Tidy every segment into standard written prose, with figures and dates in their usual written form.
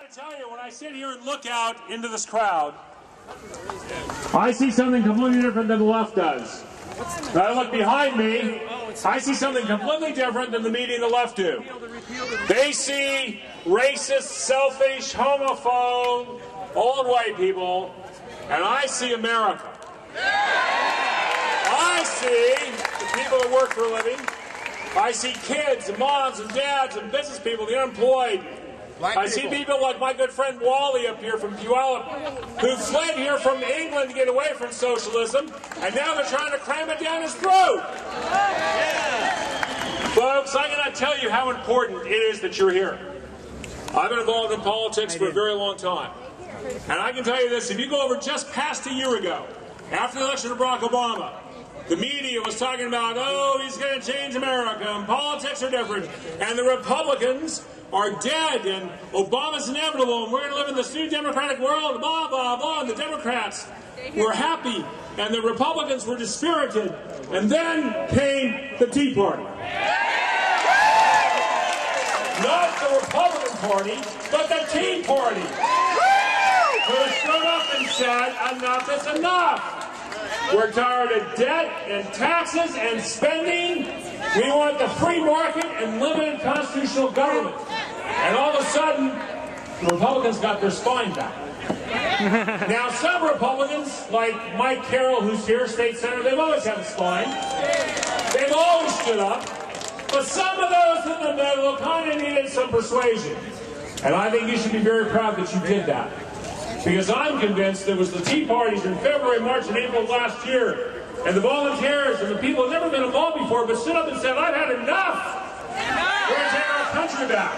I tell you, when I sit here and look out into this crowd, I see something completely different than the left does. When I look behind me, I see something completely different than the media and the left do. They see racist, selfish, homophobe, old white people, and I see America. I see the people that work for a living. I see kids and moms and dads and business people, the unemployed. I see people like my good friend Wally up here from Puyallup, who fled here from England to get away from socialism, and now they're trying to cram it down his throat. Yeah. Folks, I cannot tell you how important it is that you're here. I've been involved in politics for a very long time. And I can tell you this, if you go over just past a year ago, after the election of Barack Obama, the media was talking about, oh, he's going to change America, and politics are different, and the Republicans are dead, and Obama's inevitable, and we're going to live in this new democratic world, blah, blah, blah, and the Democrats were happy, and the Republicans were dispirited, and then came the Tea Party. Not the Republican Party, but the Tea Party, who stood up and said, enough is enough. We're tired of debt and taxes and spending. We want the free market and limited constitutional government. And all of a sudden, the Republicans got their spine back. Now, some Republicans, like Mike Carroll, who's here, state senator, they've always had a spine. They've always stood up. But some of those in the middle kind of needed some persuasion. And I think you should be very proud that you did that. Because I'm convinced it was the Tea Parties in February, March, and April of last year, and the volunteers and the people who have never been involved before, but stood up and said, I've had enough. We're going to take our country back.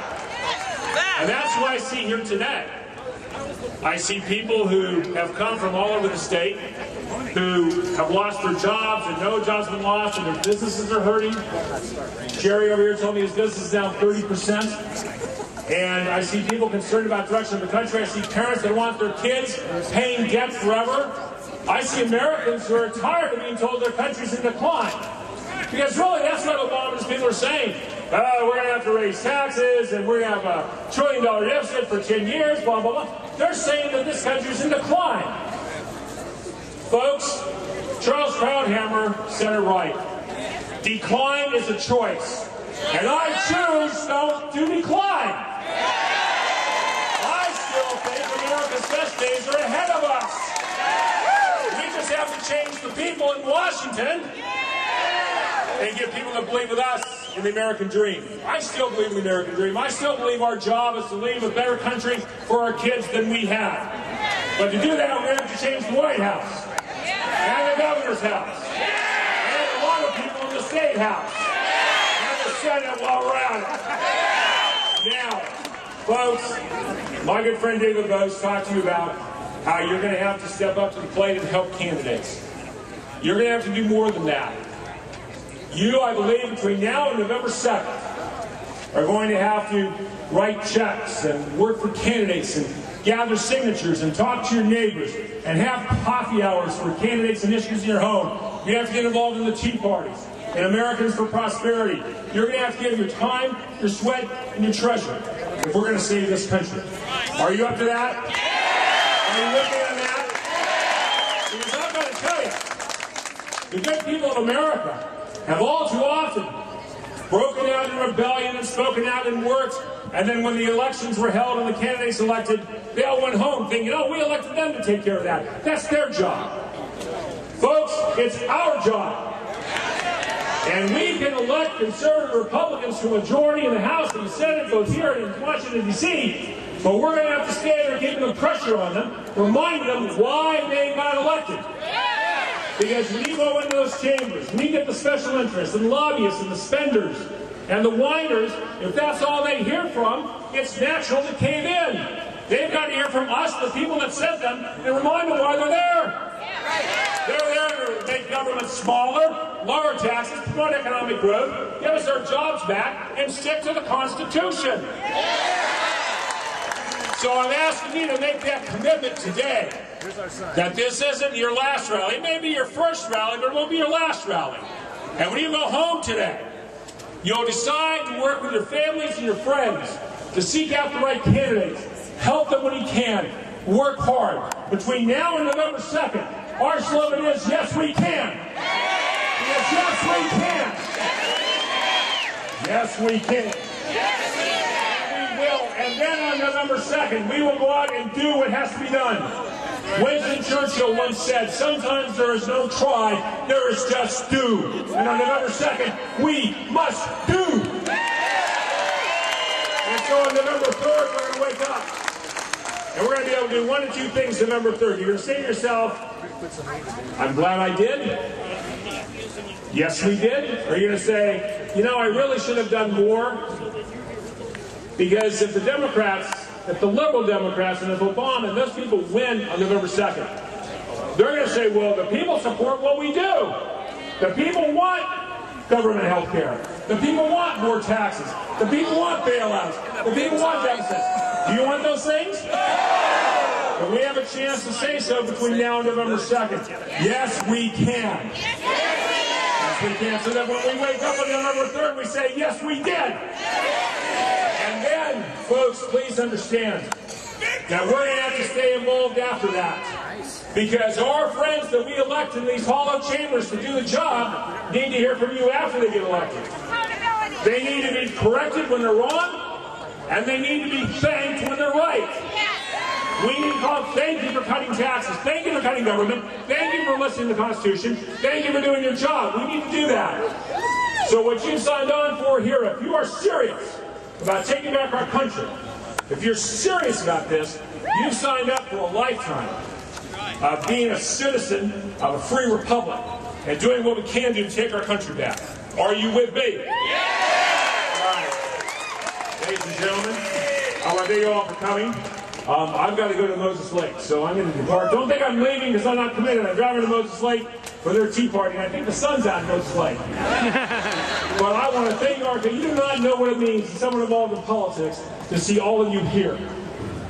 And that's what I see here today. I see people who have come from all over the state, who have lost their jobs, and no jobs have been lost, and their businesses are hurting. Jerry over here told me his business is down 30%. And I see people concerned about the direction of the country. I see parents that want their kids paying debt forever. I see Americans who are tired of being told their country's in decline. Because really, that's what Obama's people are saying. We're going to have to raise taxes, and we're going to have a $1 trillion deficit for 10 years, blah, blah, blah. They're saying that this country's in decline. Folks, Charles Krauthammer said it right. Decline is a choice. And I choose to decline. I still think America's best days are ahead of us. We just have to change the people in Washington and get people to believe with us in the American dream. I still believe in the American dream. I still believe our job is to leave a better country for our kids than we have. But to do that, we're going to have to change the White House and the governor's house and a lot of people in the state house and the Senate while we're at it. Now, folks, my good friend David Bose talked to you about how you're going to have to step up to the plate and help candidates. You're going to have to do more than that. You, I believe, between now and November 7th, are going to have to write checks and work for candidates and gather signatures and talk to your neighbors and have coffee hours for candidates and issues in your home. You have to get involved in the Tea Parties and Americans for Prosperity. You're going to have to give your time, your sweat, and your treasure if we're going to save this country. Are you up to that? Are you looking at that? Because I'm going to tell you, the good people of America have all too often broken out in rebellion and spoken out in words, and then when the elections were held and the candidates elected, they all went home thinking, oh, we elected them to take care of that. That's their job. Folks, it's our job. And we can elect conservative Republicans to a majority in the House and the Senate, both here and in Washington, D.C., but we're going to have to stay there keeping the pressure on them, remind them why they got elected. Because when you go into those chambers, when you get the special interests and lobbyists and the spenders and the whiners, if that's all they hear from, it's natural to cave in. They've got to hear from us, the people that sent them, and remind them why they're there. They're there to make government smaller, lower taxes, promote economic growth, give us our jobs back, and stick to the Constitution. So I'm asking you to make that commitment today. That this isn't your last rally. It may be your first rally, but it won't be your last rally. And when you go home today, you'll decide to work with your families and your friends to seek out the right candidates help them when he can, work hard. Between now and November 2nd, our slogan is, yes, we can. Yes, we can. Yes, we can. And we will. And then on November 2nd, we will go out and do what has to be done. Winston Churchill once said, sometimes there is no try, there is just do. And on November 2nd, we must do. And so on November 3rd, we're going to wake up. And we're going to be able to do one of two things November 3rd. You're going to say to yourself, I'm glad I did. Yes, we did. Or you're going to say, you know, I really should have done more. Because if the Democrats, if the liberal Democrats and if Obama and those people win on November 2nd, they're going to say, well, the people support what we do. The people want government health care. The people want more taxes. The people want bailouts. The people want deficits. Do you want those things? But we have a chance to say so between now and November 2nd. Yes, we can. Yes, we can. So that when we wake up on November 3rd, we say, yes, we did. And then, folks, please understand that we're going to have to stay involved after that. Because our friends that we elect in these hollow chambers to do the job need to hear from you after they get elected. They need to be corrected when they're wrong, and they need to be thanked when they're right. We need to call thank you for cutting taxes. Thank you for cutting government. Thank you for listening to the Constitution. Thank you for doing your job. We need to do that. So what you've signed on for here, if you are serious about taking back our country, if you're serious about this, you've signed up for a lifetime of being a citizen of a free republic and doing what we can do to take our country back. Are you with me? Yeah! All right. Ladies and gentlemen, I want to thank you all for coming. I've got to go to Moses Lake, so I'm going to depart. Don't think I'm leaving because I'm not committed. I'm driving to Moses Lake for their tea party, and I think the sun's out in Moses Lake. But I want to thank you all because you do not know what it means to someone involved in politics to see all of you here.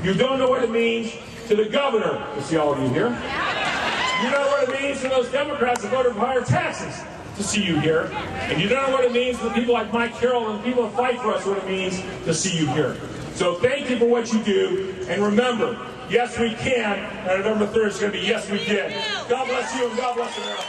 You don't know what it means to the governor to see all of you here. You don't know what it means to those Democrats that voted for higher taxes to see you here. And you don't know what it means to the people like Mike Carroll and the people that fight for us what it means to see you here. So thank you for what you do. And remember, yes, we can. And November 3rd is going to be yes, we did. God bless you and God bless America.